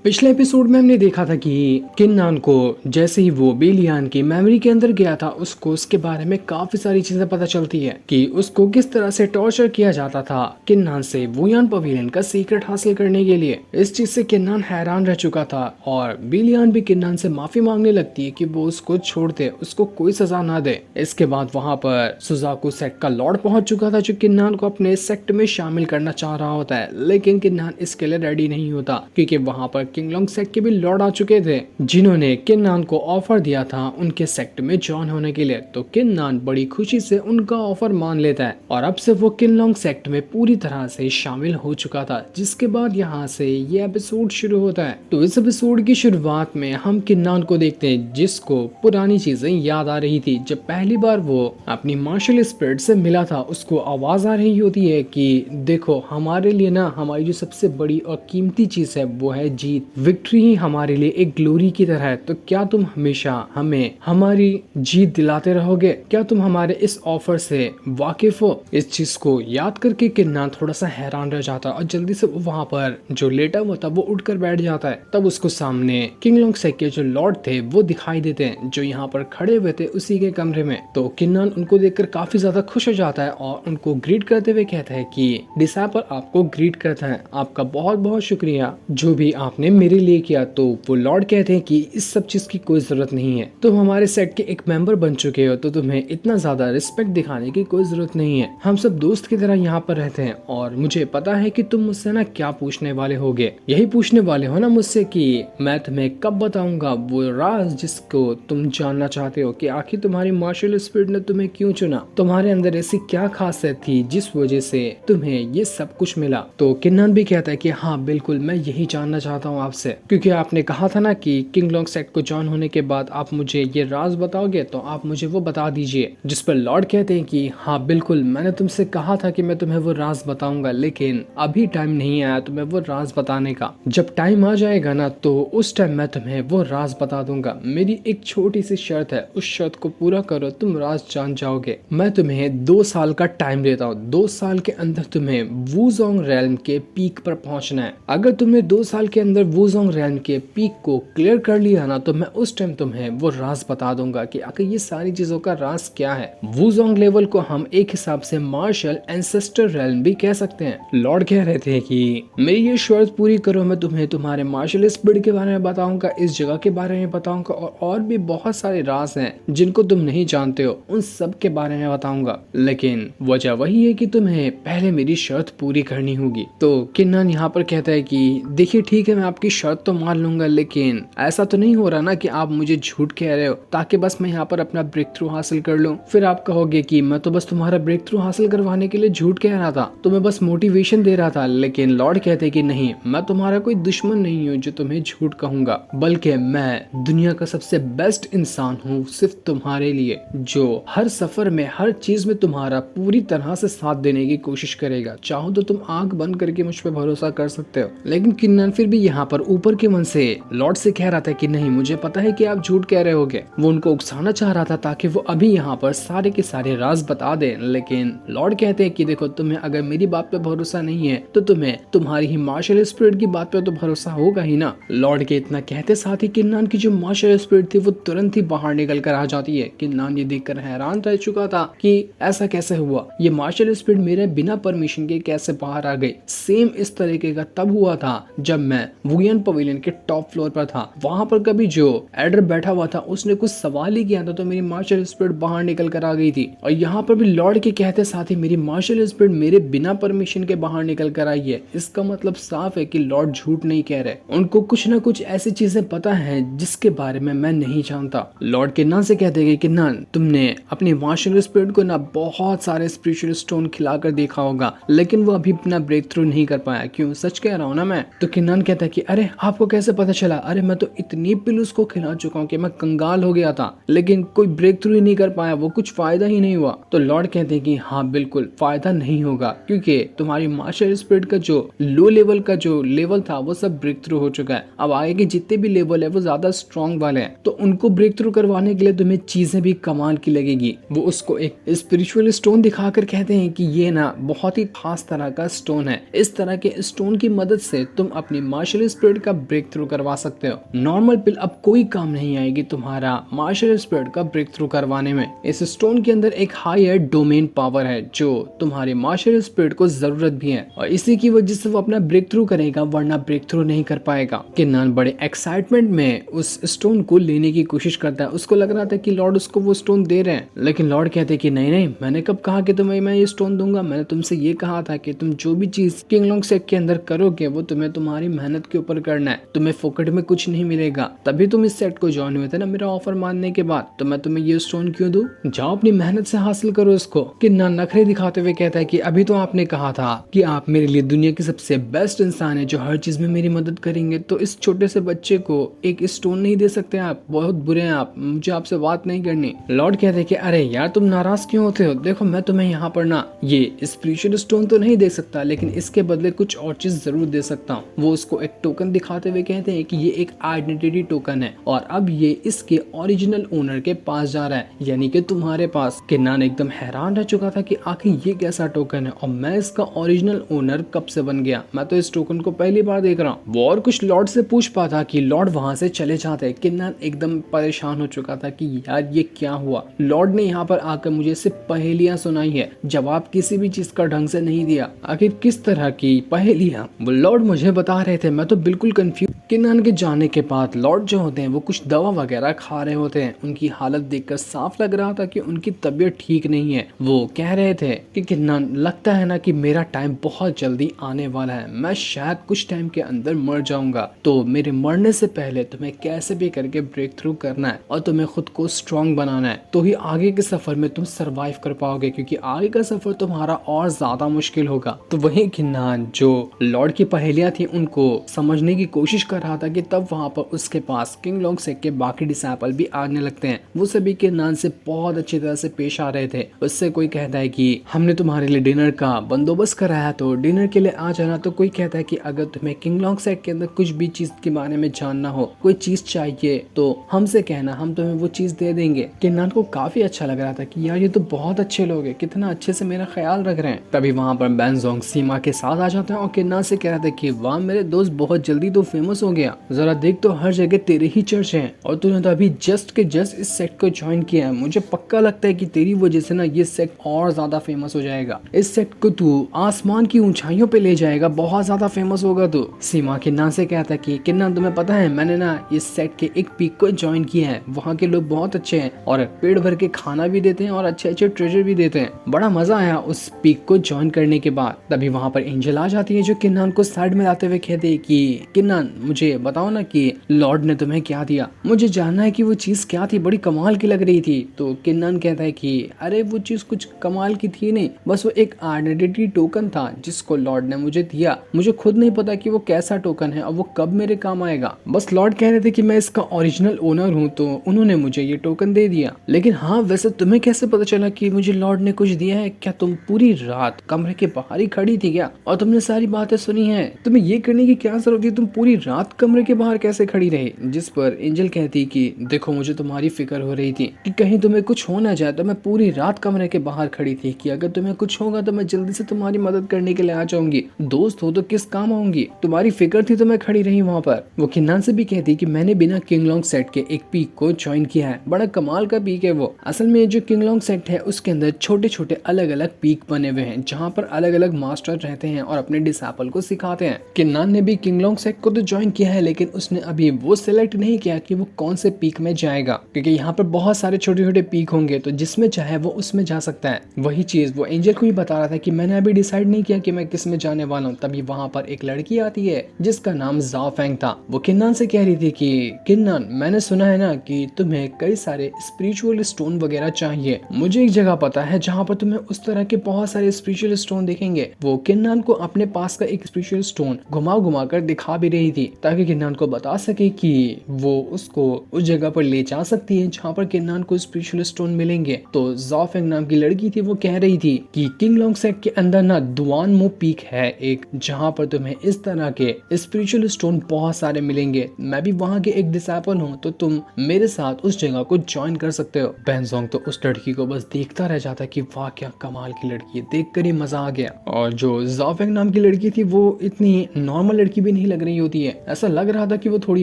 पिछले एपिसोड में हमने देखा था कि किन्नान को जैसे ही वो बेलियान की मेमोरी के अंदर गया था उसको उसके बारे में काफी सारी चीजें पता चलती है कि उसको किस तरह से टॉर्चर किया जाता था किन्नान से वुयान पवेलियन का सीक्रेट हासिल करने के लिए। इस चीज से किन्नान हैरान रह चुका था और बेलियान भी किन्नान से माफी मांगने लगती है कि वो उसको छोड़ दे, उसको कोई सजा ना दे। इसके बाद वहाँ पर सुजाकू सेक्ट का लॉर्ड पहुंच चुका था जो किन्नान को अपने सेक्ट में शामिल करना चाह रहा होता है, लेकिन किन्नान इसके लिए रेडी नहीं होता क्योंकि वहाँ पर किंगलोंग सेक्ट के भी लॉर्ड आ चुके थे जिन्होंने किन्नान को ऑफर दिया था उनके सेक्ट में जॉइन होने के लिए। तो किन्नान बड़ी खुशी से उनका ऑफर मान लेता है और अब से वो किंगलोंग सेक्ट में पूरी तरह से शामिल हो चुका था। जिसके बाद यहाँ से ये एपिसोड शुरू होता है। तो इस एपिसोड की शुरुआत में हम किन्नान को देखते हैं जिसको पुरानी चीजें याद आ रही थी। जब पहली बार वो अपनी मार्शल स्पिरिट से मिला था उसको आवाज आ रही होती है कि देखो हमारे लिए ना हमारी जो सबसे बड़ी और कीमती चीज है वो है जीत। विक्ट्री ही हमारे लिए एक ग्लोरी की तरह है। तो क्या तुम हमेशा हमें हमारी जीत दिलाते रहोगे? क्या तुम हमारे इस ऑफर से वाकिफ हो? इस चीज को याद करके किन्नान थोड़ा सा हैरान रह जाता है और जल्दी से वहाँ पर जो लेटा हुआ था वो उठकर बैठ जाता है। तब उसको सामने किंगलोंग सेक्ट के जो लॉर्ड थे वो दिखाई देते हैं जो यहाँ पर खड़े हुए थे उसी के कमरे में। तो किन्नान उनको देखकर काफी ज्यादा खुश हो जाता है और उनको ग्रीट करते हुए कहता है कि डिसाइपल आपको ग्रीट करता है, आपका बहुत बहुत शुक्रिया जो भी आपने मेरे लिए किया। तो वो लॉर्ड कहते हैं कि इस सब चीज की कोई जरूरत नहीं है, तुम हमारे सेट के एक मेंबर बन चुके हो तो तुम्हें इतना ज्यादा रिस्पेक्ट दिखाने की कोई जरूरत नहीं है। हम सब दोस्त की तरह यहाँ पर रहते हैं और मुझे पता है कि तुम मुझसे ना क्या पूछने वाले होगे। यही पूछने वाले हो ना मुझसे कि मैं तुम्हें कब बताऊंगा वो राज जिसको तुम जानना चाहते हो कि आखिर तुम्हारी मार्शल स्पिरिट ने तुम्हें क्यों चुना, तुम्हारे अंदर ऐसी क्या खासियत थी जिस वजह से तुम्हें ये सब कुछ मिला। तो किन्नान भी कहता है कि हाँ बिल्कुल मैं यही जानना चाहता हूँ आपसे, क्योंकि आपने कहा था ना कि किंगलोंग सेक्ट को जॉइन होने के बाद आप मुझे ये राज बताओगे तो आप मुझे वो बता दीजिए। जिस पर लॉर्ड कहते हैं कि हाँ बिल्कुल मैंने तुमसे कहा था कि मैं तुम्हें वो राज बताऊंगा लेकिन अभी टाइम नहीं आया तुम्हें वो राज बताने का। जब टाइम आ जाएगा ना तो उस टाइम मैं तुम्हें वो राज बता दूंगा। मेरी एक छोटी सी शर्त है, उस शर्त को पूरा करो तुम राज जान जाओगे। मैं तुम्हें 2 साल का टाइम देता हूँ, 2 साल के अंदर तुम्हें वुजोंग रेल्म के पीक पर पहुंचना है। अगर तुमने 2 साल के अंदर वुजोंग रेल्म के पीक को क्लियर कर लिया ना तो मैं उस टाइम तुम्हें वो राज बता दूंगा कि आखिर ये सारी चीजों का राज क्या है। वुजोंग लेवल को हम एक हिसाब से मार्शल एंसेस्टर रेल्म भी कह सकते हैं। लॉर्ड कह रहे थे कि मेरी ये शर्त पूरी करो, मैं तुम्हें तुम्हारे मार्शल स्पिरिट के बारे में बताऊंगा, इस जगह के बारे में बताऊंगा और भी बहुत सारे राज हैं जिनको तुम नहीं जानते हो उन सब के बारे में बताऊंगा। लेकिन वजह वही है कि तुम्हें पहले मेरी शर्त पूरी करनी होगी। तो किन्नान यहाँ पर कहता है कि देखिए ठीक है मैं आपकी शर्त तो मान लूंगा लेकिन ऐसा तो नहीं हो रहा ना कि आप मुझे झूठ कह रहे हो ताकि बस मैं यहाँ पर अपना ब्रेक थ्रू हासिल कर लूं। फिर आप कहोगे कि मैं तो बस तुम्हारा ब्रेक थ्रू हासिल करवाने के लिए झूठ कह रहा था, तुम्हें बस मोटिवेशन दे रहा था। लेकिन लॉर्ड कहते कि नहीं, मैं तुम्हारा कोई दुश्मन नहीं हूँ जो तुम्हें झूठ कहूंगा, बल्कि मैं दुनिया का सबसे बेस्ट इंसान हूँ सिर्फ तुम्हारे लिए जो हर सफर में हर चीज में तुम्हारा पूरी तरह से साथ देने की कोशिश करेगा। चाहो तो तुम आंख बंद करके मुझ पर भरोसा कर सकते हो। लेकिन किन्नान फिर भी यहाँ पर ऊपर के मन से लॉर्ड से कह रहा था कि नहीं मुझे पता है कि आप झूठ कह रहे होगे। वो उनको उकसाना चाह रहा था ताकि वो अभी यहाँ पर सारे के सारे राज बता दे। लेकिन लॉर्ड कहते हैं कि देखो तुम्हें अगर मेरी बात पे भरोसा नहीं है तो तुम्हें तुम्हारी ही मार्शल स्पिरिट की बात पे तो भरोसा होगा ही ना। लॉर्ड के इतना कहते साथ ही किन्नान की जो मार्शल स्पिरिट थी वो तुरंत ही बाहर निकल कर आ जाती है। किन्नान ये देखकर हैरान रह चुका था कि ऐसा कैसे हुआ, ये मार्शल स्पिरिट मेरे बिना परमिशन के कैसे बाहर आ गई। सेम इस तरीके का तब हुआ था जब मैं वुयान पवेलियन के टॉप फ्लोर पर था। वहां पर कभी जो एडर बैठा हुआ था उसने कुछ सवाल ही किया था तो मेरी मार्शल स्पिरिट बाहर निकल कर आ गई थी। और यहाँ पर भी लॉर्ड के कहते साथ ही मेरी मार्शल स्पिरिट मेरे बिना परमिशन के बाहर निकल कर आई है। इसका मतलब साफ है कि लॉर्ड झूठ नहीं कह रहे, उनको कुछ ना कुछ ऐसी चीजें पता है जिसके बारे में मैं नहीं जानता। लॉर्ड किन्नान से कहते कि किन्नान तुमने अपनी मार्शल स्पिरिट को ना बहुत सारे स्पिरिचुअल स्टोन खिलाकर देखा होगा लेकिन वो अभी अपना ब्रेक थ्रू नहीं कर पाया, क्यों सच कह रहा हूँ ना मैं। तो किन्नान कहता है कि अरे आपको कैसे पता चला? अरे मैं तो इतनी पिल उसको खिला चुका हूँ कि मैं कंगाल हो गया था लेकिन कोई ब्रेक थ्रू ही नहीं कर पाया, वो कुछ फायदा ही नहीं हुआ। तो लॉर्ड कहते हैं कि हाँ बिल्कुल फायदा नहीं होगा क्योंकि तुम्हारी मार्शल स्पिरिट का जो लो लेवल का जो लेवल था वो सब ब्रेक थ्रू हो चुका है। अब आगे के जितने भी लेवल है वो ज्यादा स्ट्रॉन्ग वाले हैं तो उनको ब्रेक थ्रू करवाने के लिए तुम्हें चीजें भी कमाल की लगेगी। वो उसको एक स्पिरिचुअल स्टोन दिखाकर कहते हैं कि ये ना बहुत ही खास तरह का स्टोन है, इस तरह के स्टोन की मदद से तुम अपनी मार्शल स्पिरिट का ब्रेक थ्रू करवा सकते हो। नॉर्मल पिल अब कोई काम नहीं आएगी तुम्हारा मार्शल स्पिरिट का ब्रेक थ्रू करवाने में। इस स्टोन के अंदर एक हायर डोमेन पावर है जो तुम्हारे मार्शल स्पिरिट को जरूरत भी है, और इसी की वजह से वो अपना ब्रेक थ्रू करेगा, वरना ब्रेक थ्रू नहीं कर पाएगा। किन्नान बड़े एक्साइटमेंट में उस स्टोन को लेने की कोशिश करता है। उसको लग रहा था कि लॉर्ड उसको वो स्टोन दे रहे हैं, लेकिन लॉर्ड कहते कि नहीं नहीं, मैंने कब कहा कि तुम्हें मैं ये स्टोन दूंगा। मैंने तुमसे ये कहा था कि तुम जो भी चीज किंगलॉन्ग सेट के अंदर करोगे वो तुम्हें तुम्हारी मेहनत के ऊपर करना है, तुम्हें फोकट में कुछ नहीं मिलेगा। तभी तुम इस सेट को ज्वाइन हुए थे ना मेरा ऑफर मानने के बाद, तो मैं तुम्हें ये स्टोन क्यों दूं? जाओ अपनी मेहनत से हासिल करो इसको। किन्नान नखरे दिखाते हुए कहता है कि अभी तो आपने कहा था कि आप मेरे लिए दुनिया के सबसे बेस्ट इंसान है जो हर चीज में मेरी मदद करेंगे, तो इस छोटे से बच्चे को एक स्टोन नहीं दे सकते आप? बहुत बुरे हैं आप, मुझे आपसे बात नहीं करनी। लॉर्ड कहते हैं कि अरे यार तुम नाराज क्यों होते हो? देखो मैं तुम्हें यहाँ पर ना ये स्पिरिचुअल स्टोन तो नहीं दे सकता, लेकिन इसके बदले कुछ और चीज जरूर दे सकता हूँ। वो उसको एक टोकन दिखाते हुए कहते हैं कि ये एक आइडेंटिटी टोकन है और अब ये इसके ओरिजिनल ओनर के पास जा रहा है, यानी कि तुम्हारे पास। किन्नान एकदम हैरान रह चुका था कि आखिर ये कैसा टोकन है और मैं इसका ओरिजिनल ओनर कब से बन गया? मैं तो इस टोकन को पहली बार देख रहा हूँ। वो और कुछ लॉर्ड से पूछ पाता कि लॉर्ड वहां से चले जाते। किन्नान एकदम परेशान हो चुका था कि यार ये क्या हुआ। लॉर्ड ने यहाँ पर आकर मुझे सिर्फ पहेलियां सुनाई है, जवाब किसी भी चीज का ढंग से नहीं दिया। आखिर किस तरह की पहेलियां वो लॉर्ड मुझे बता रहे थे, मैं तो बिल्कुल कंफ्यूज। किन्नान के जाने के बाद लॉर्ड जो होते हैं वो कुछ दवा वगैरह खा रहे होते हैं। उनकी हालत देखकर साफ लग रहा था कि उनकी तबीयत ठीक नहीं है। वो कह रहे थे कि किन्नान लगता है ना कि मेरा टाइम बहुत जल्दी आने वाला है, मैं शायद कुछ टाइम के अंदर मर जाऊंगा, तो मेरे मरने से पहले तुम्हें कैसे भी करके ब्रेक थ्रू करना है और तुम्हें खुद को स्ट्रॉन्ग बनाना है, तो ही आगे के सफर में तुम सरवाइव कर पाओगे, क्योंकि आगे का सफर तुम्हारा और ज्यादा मुश्किल होगा। तो वही किन्नान जो लॉर्ड की पहेलियां थी उनको समझने की कोशिश कर रहा था कि तब वहां पर उसके पास किंगलॉन्ग सेट के बाकी डिसाइपल भी आने लगते हैं। वो सभी किन्नान से बहुत अच्छी तरह से पेश आ रहे थे। उससे कोई कहता है कि हमने तुम्हारे लिए डिनर का बंदोबस्त कराया, तो डिनर के लिए आ जाना। तो कोई कहता है कि अगर तुम्हें किंगलॉन्ग सेट के अंदर कुछ भी चीज के बारे में जानना हो, कोई चीज चाहिए तो हमसे कहना, हम तुम्हें वो चीज दे देंगे। किन्नान को काफी अच्छा लग रहा था कि यार ये तो बहुत अच्छे लोग हैं, कितना अच्छे से मेरा ख्याल रख रहे हैं। तभी वहां पर बैंजोंग सीमा के साथ आ जाते हैं और किन्नान से कह रहे थे कि वाह मेरे दोस्त बहुत जल्दी तो फेमस हो गया, जरा देख तो हर जगह तेरे ही चर्चे हैं और तूने तो अभी जस्ट के जस्ट इस सेट को ज्वाइन किया है। मुझे पक्का लगता है कि तेरी वजह से ना ये सेट और ज्यादा फेमस हो जाएगा। इस सेट को तू आसमान की ऊंचाइयों पे ले जाएगा, बहुत ज्यादा फेमस होगा तू। सीमा किन्नान से कहता है कि किन्नान तुम्हें पता है मैंने ना इस सेट के एक पीक को ज्वाइन किया है, वहाँ के लोग बहुत अच्छे हैं और पेट भर के खाना भी देते हैं और अच्छे अच्छे ट्रेजर भी देते हैं। बड़ा मजा आया उस पीक को ज्वाइन करने के बाद। तभी वहाँ पर एंजल आ जाती है जो किन्नान को साइड में लाते हुए कहते हैं कि किन्नान मुझे बताओ ना कि लॉर्ड ने तुम्हें क्या दिया, मुझे जानना है कि वो चीज क्या थी, बड़ी कमाल की लग रही थी। तो किन्नान कहता है कि अरे वो चीज कुछ कमाल की थी नहीं, बस वो एक आइडेंटिटी टोकन था जिसको लॉर्ड ने मुझे दिया। मुझे खुद नहीं पता कि वो कैसा टोकन है और वो कब मेरे काम आएगा। बस लॉर्ड कह रहे थे कि मैं इसका ओरिजिनल ओनर हूँ, तो उन्होंने मुझे ये टोकन दे दिया। लेकिन हाँ वैसे तुम्हें कैसे पता चला कि मुझे लॉर्ड ने कुछ दिया है? क्या तुम पूरी रात कमरे के बाहर ही खड़ी थी क्या और तुमने सारी बातें सुनी है? तुम्हें ये करने की क्या जरूरत थी? तुम पूरी रात कमरे के बाहर कैसे खड़ी रही? जिस पर एंजल कहती कि देखो मुझे तुम्हारी फिक्र हो रही थी कि कहीं तुम्हें कुछ हो ना जाए, तो मैं पूरी रात कमरे के बाहर खड़ी थी कि अगर तुम्हें कुछ होगा तो मैं जल्दी से तुम्हारी मदद करने के लिए आ जाऊंगी। दोस्त हो तो किस काम आऊंगी, तुम्हारी फिक्र थी तो मैं खड़ी रही वहाँ पर। वो किन्नान से भी कहती कि मैंने बिना किंगलॉन्ग सेट के एक पीक को ज्वाइन किया है, बड़ा कमाल का पीक है वो। असल में जो किंगलॉन्ग सेट है उसके अंदर छोटे छोटे अलग अलग पीक बने हुए हैं जहाँ पर अलग अलग मास्टर रहते हैं और अपने डिसाइपल को सिखाते हैं। किन्नान ने भी किंगलॉन्ग सेट को तो ज्वाइन किया है, लेकिन उसने अभी वो सिलेक्ट नहीं किया कि वो कौन से पीक में जाएगा, क्योंकि यहाँ पर बहुत सारे छोटे छोटे पीक होंगे, तो जिसमें चाहे वो उसमें जा सकता है। वही चीज वो एंजल को भी बता रहा था कि मैंने अभी डिसाइड नहीं किया कि मैं किस में जाने वाला हूँ। तभी वहाँ पर एक लड़की आती है जिसका नाम जाओ फेंग था। वो किन्नान से कह रही थी कि किन्नान मैंने सुना है ना कि तुम्हें कई सारे स्पिरिचुअल स्टोन वगैरह चाहिए, मुझे एक जगह पता है जहाँ पर तुम्हें उस तरह के बहुत सारे स्पिरिचुअल स्टोन दिखेंगे। वो किन्नान को अपने पास का एक स्पिरिचुअल स्टोन घुमा घुमा कर दिखा भी रही थी ताकि किन्नान को बता सके कि वो उसको उस जगह पर ले जा सकती है जहाँ पर किन्नान को स्पिरिचुअल स्टोन मिलेंगे। तो जाओ फेंग नाम की लड़की थी, वो कह रही थी कि किंगलॉन्ग सेट के अंदर ना दुआन मो पीक है एक, जहाँ पर तुम्हें इस तरह के स्पिरिचुअल स्टोन बहुत सारे मिलेंगे। मैं भी वहाँ के एक डिसाइपल हूँ, तो तुम मेरे साथ उस जगह को ज्वाइन कर सकते हो। बैंजोंग तो उस लड़की को बस देखता रह जाता कि वाह क्या कमाल की लड़की है, देख कर ही मजा आ गया। और जो जाओ फेंग नाम की लड़की थी वो इतनी नॉर्मल लड़की भी नहीं लग रही होती है, ऐसा लग रहा था कि वो थोड़ी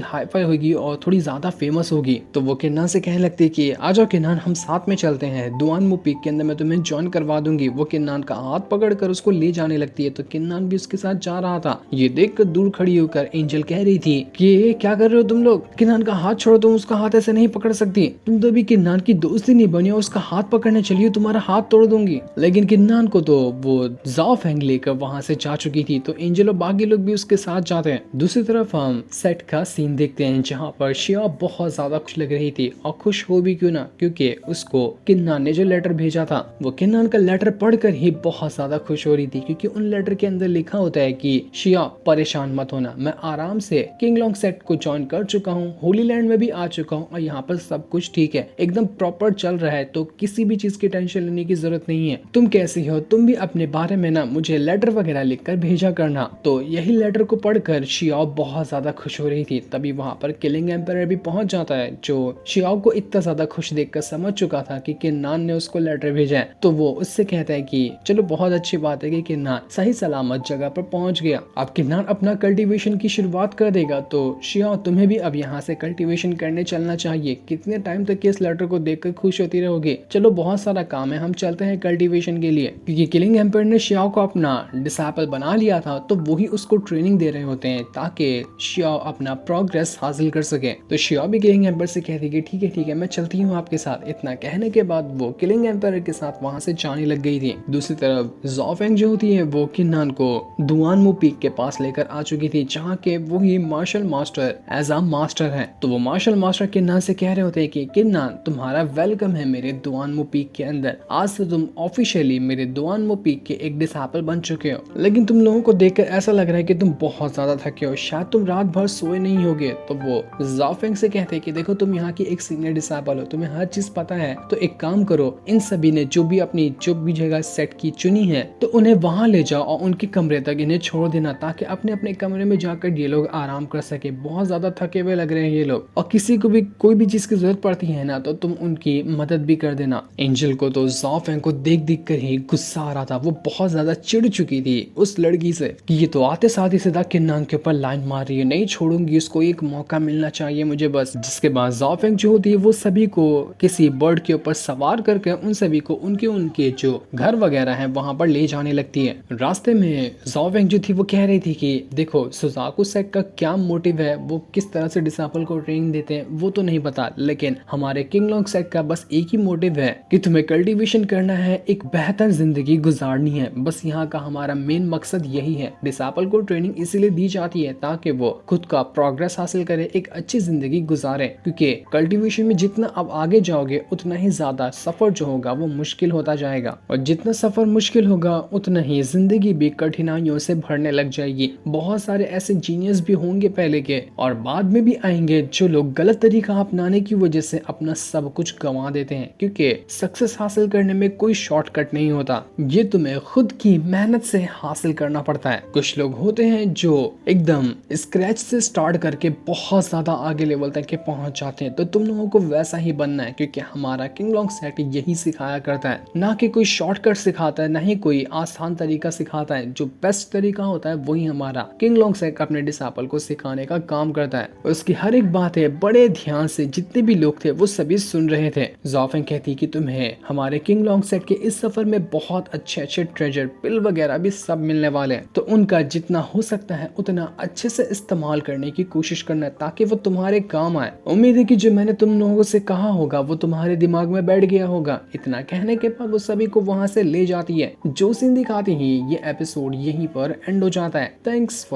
हाई फाई होगी और थोड़ी ज्यादा फेमस होगी। तो वो किन्नान से कहने लगती कि आ जाओ किन्नान, हम साथ में चलते हैं, दुआनमू पीक के अंदर मैं तुम्हें ज्वाइन करवा दूंगी। वो किन्नान का हाथ पकड़कर उसको ले जाने लगती है। तो किन्नान भी उसके साथ जा रहा था। ये देखकर दूर खड़ी होकर एंजल कह रही थी कि ये क्या कर रहे हो तुम लोग, किन्नान का हाथ छोड़ो, तुम उसका हाथ ऐसे नहीं पकड़ सकती, तुम तो भी किन्नान की दोस्ती नहीं बनी और उसका हाथ पकड़ने चलिए तुम्हारा हाथ तोड़ दूंगी। लेकिन किन्नान को तो वो जाओ फेंग लेकर वहां से जा चुकी थी। तो एंजल और बाकी लोग भी उसके साथ जाते हैं। दूसरी तरफ हम सेट का सीन देखते हैं जहाँ पर शिया बहुत ज्यादा खुश लग रही थी, और खुश हो भी क्यों ना, क्योंकि उसको किन्नान ने जो लेटर भेजा था वो किन्नान का लेटर पढ़कर ही बहुत ज्यादा खुश हो रही थी, क्योंकि उन लेटर के अंदर लिखा होता है कि शिया परेशान मत होना, मैं आराम से किंगलोंग सेट को ज्वाइन कर चुका हूँ, होली लैंड में भी आ चुका हूँ और यहाँ पर सब कुछ ठीक है, एकदम प्रॉपर चल रहा है, तो किसी भी चीज की टेंशन लेने की जरूरत नहीं है। तुम कैसी हो, तुम भी अपने बारे में ना मुझे लेटर वगैरह लिखकर भेजा करना। तो यही लेटर को पढ़कर शियाओ बहुत ज्यादा खुश हो रही थी। तभी वहां पर किलिंग एम्पायर भी पहुंच जाता है, जो शियाओ को इतना ज्यादा खुश देखकर समझ चुका था कि किन्नान ने उसको लेटर भेजा है। तो वो उससे कहता है कि चलो बहुत अच्छी बात है कि किन्नान सही सलामत जगह पर पहुंच गया, अब किन्नान अपना कल्टीवेशन की शुरुआत कर देगा। तो शियाओ तुम्हें भी अब यहाँ से कल्टीवेशन करने चलना चाहिए, कितने टाइम तक इस लेटर को देखकर खुश होती रहोगे, चलो बहुत सारा काम है, हम चलते हैं कल्टीवेशन के लिए। क्योंकि किलिंग एम्पायर ने शियाओ को अपना डिसाइपल बना लिया था, तो वही उसको ट्रेनिंग दे रहे होते हैं ताकि शियाओ अपना प्रोग्रेस हासिल कर सके। तो शियाओ भी किलिंग एम्पायर से कहती है कि ठीक है मैं चलती हूँ आपके साथ। इतना कहने के बाद वो किलिंग एम्पायर के साथ वहां से जाने लग गई थी। दूसरी तरफ जाओ फेंग जो होती है वो किन्नान को दुआनमू पीक के पास लेकर आ चुकी थी, जहाँ के वो ही martial master as a master है। तो वो मार्शल मास्टर किन्नान से कह रहे होते हैं कि किन्नान तुम्हारा वेलकम है मेरे दुआनमू पीक के अंदर, आज से तुम ऑफिशियली मेरे दुआनमू पीक के एक डिसाइपल बन चुके हो। लेकिन तुम लोगों को देखकर ऐसा लग रहा है कि तुम बहुत ज्यादा थके हो, शायद तुम रात भर सोए नहीं होगे। तो वो जाओ फेंग से कहते हैं कि देखो तुम यहाँ की एक सीनियर डिसाइपल हो, तुम्हें हर चीज पता है, तो एक काम करो, इन सभी ने जो भी जगह सेट की चुनी है तो उन्हें वहां ले जाओ और उनके कमरे तक इन्हें छोड़ देना, ताकि अपने अपने कमरे में जाकर ये लोग आराम कर सके। बहुत ज्यादा थके हुए लग रहे हैं ये लोग, और किसी को भी कोई भी चीज की जरूरत पड़ती है ना तो तुम उनकी मदद भी कर देना। एंजल को तो जाओ फेंग को देख कर ही गुस्सा आ रहा था, वो बहुत ज्यादा चिढ़ चुकी थी उस लड़की से कि ये तो आते साथ ही सीधा किन्नान के ऊपर लाइन मार रही है, नहीं छोड़ूंगी उसको, एक मौका मिलना चाहिए मुझे बस। जिसके बाद जाओ फेंग जो होती है वो सभी को किसी बर्ड के ऊपर सवार करके उन सभी को उनके जो घर वगैरह है वहां पर ले जाने लगती है। रास्ते में जाओ फेंग जो थी वो कह रही थी कि देखो सुजाकू सेट का क्या मोटिव है, वो किस तरह से डिसाइपल को ट्रेनिंग देते हैं वो तो नहीं पता, लेकिन हमारे किंगलोंग सेट का बस एक ही मोटिव है कि तुम्हें कल्टीवेशन करना है, एक बेहतर जिंदगी गुजारनी है, बस यहाँ का हमारा मेन मकसद यही है। डिसाइपल को ट्रेनिंग इसीलिए दी जाती है ताकि वो खुद का प्रोग्रेस हासिल करे, एक अच्छी जिंदगी गुजारे, क्योंकि कल्टीवेशन में जितना अब आगे जाओगे उतना ही ज्यादा सफर जो होगा वो मुश्किल होता जाएगा, और जितना सफर मुश्किल होगा उतना ही जिंदगी भी कठिनाइयों से भरने लग जाएगी। बहुत सारे ऐसे जीनियस भी होंगे पहले के और बाद में भी आएंगे जो लोग गलत तरीका अपनाने की वजह से अपना सब कुछ गंवा देते हैं, क्योंकि सक्सेस हासिल करने में कोई शॉर्टकट नहीं होता, ये तुम्हें खुद की मेहनत से हासिल करना पड़ता है। कुछ लोग होते हैं जो एकदम स्क्रैच से स्टार्ट करके बहुत ज्यादा आगे लेवल तक के पहुंच जाते हैं, तो तुम लोगों को वैसा ही बनना है, क्योंकि हमारा किंगलोंग सेट यही सिखाया करता है, ना कि कोई शॉर्टकट सिखाता है, ना ही कोई आसान तरीका सिखाता है। जो बेस्ट तरीका होता है वही हमारा किंगलोंग सेट अपने डिसाइपल को सिखाने का काम करता है। उसकी हर एक बात है बड़े ध्यान से जितने भी लोग थे वो सभी सुन रहे थे। जाओ फेंग कहती कि तुम्हें हमारे किंगलोंग सेट के इस सफर में बहुत अच्छे ट्रेजर पिल वगैरह भी सब मिलने वाले हैं, तो उनका जितना हो सकता है उतना अच्छे से इस्तेमाल करने की कोशिश करना ताकि वो तुम्हारे काम आए। उम्मीद है कि जो मैंने तुम लोगों से कहा होगा वो तुम्हारे दिमाग में बैठ गया होगा। इतना कहने के बाद वो सभी को वहां से ले जाती है। जो सीन दिखाती ही ये एपिसोड यहीं पर एंड हो जाता है। Thanks for